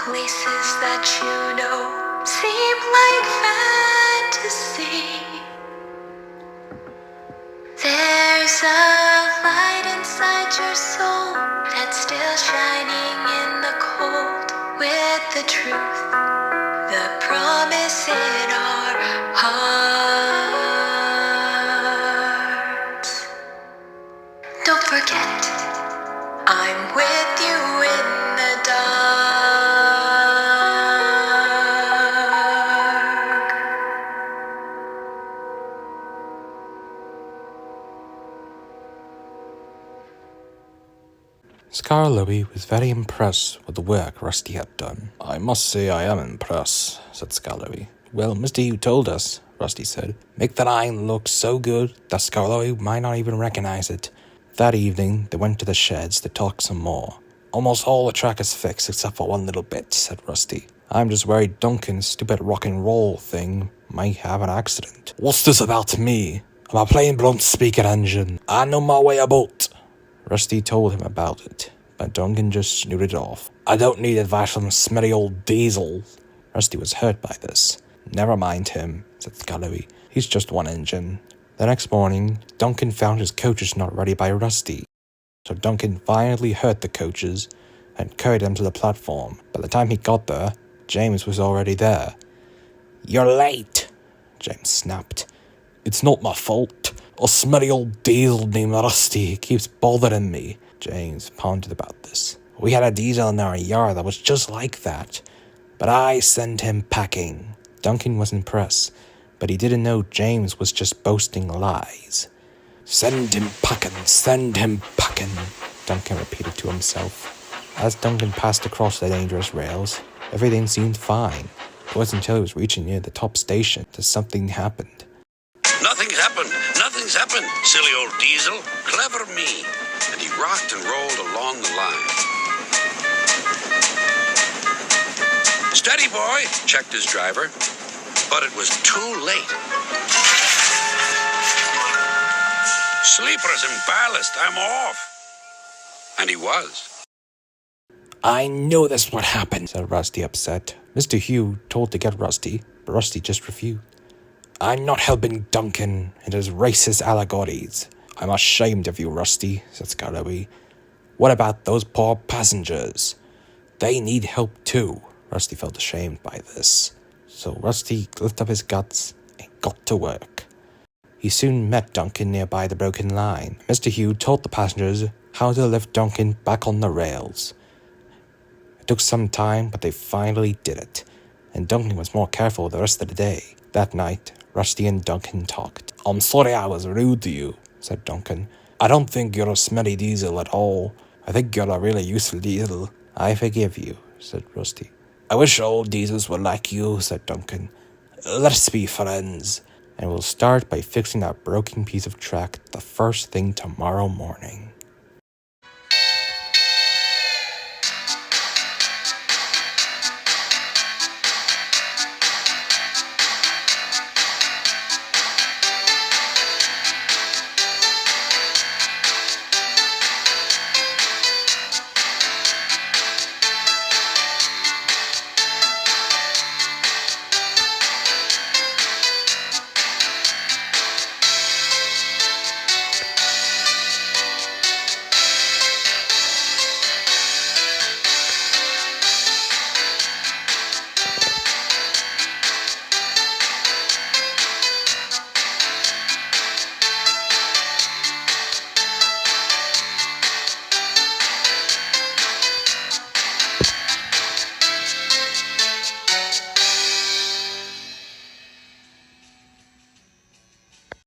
places that you know seem like fantasy. There's a light inside your soul that's still shining in the cold, with the truth, the promise in our hearts. Don't forget, I'm with you in the dark. Scarlowy was very impressed with the work Rusty had done. "I must say I am impressed," said Scarlowy. "Well, Mr. Hugh told us," Rusty said. "Make the line look so good that Scarlowy might not even recognize it." That evening, they went to the sheds to talk some more. "Almost all the track is fixed except for one little bit," said Rusty. "I'm just worried Duncan's stupid rock and roll thing might have an accident." "What's this about me? I'm a plain blunt speaking engine. I know my way about." Rusty told him about it, but Duncan just snooted off. "I don't need advice from smelly old Diesel." Rusty was hurt by this. "Never mind him," said Scarlowy. "He's just one engine." The next morning, Duncan found his coaches not ready by Rusty. So Duncan violently hurt the coaches and carried them to the platform. By the time he got there, James was already there. "You're late," James snapped. "It's not my fault. A smelly old Diesel named Rusty keeps bothering me." James pondered about this. "We had a Diesel in our yard that was just like that, but I sent him packing." Duncan was impressed, but he didn't know James was just boasting lies. "Send him packing, send him packing," Duncan repeated to himself. As Duncan passed across the dangerous rails, everything seemed fine. It wasn't until he was reaching near the top station that something happened. Nothing's happened, silly old Diesel. Clever me. And he rocked and rolled along the line. "Steady, boy," checked his driver. But it was too late. "Sleepers and ballast, I'm off." And he was. "I knew this would happen," said Rusty, upset. Mr. Hugh told to get Rusty, but Rusty just refused. "I'm not helping Duncan and his racist allegories." "I'm ashamed of you, Rusty," said Scarlowy. "What about those poor passengers? They need help too." Rusty felt ashamed by this. So Rusty lifted up his guts and got to work. He soon met Duncan nearby the broken line. Mr. Hugh told the passengers how to lift Duncan back on the rails. It took some time, but they finally did it, and Duncan was more careful the rest of the day. That night, Rusty and Duncan talked. "I'm sorry I was rude to you," said Duncan. "I don't think you're a smelly Diesel at all. I think you're a really useful Diesel." "I forgive you," said Rusty. "I wish all Diesels were like you," said Duncan. "Let's be friends. And we'll start by fixing that broken piece of track the first thing tomorrow morning."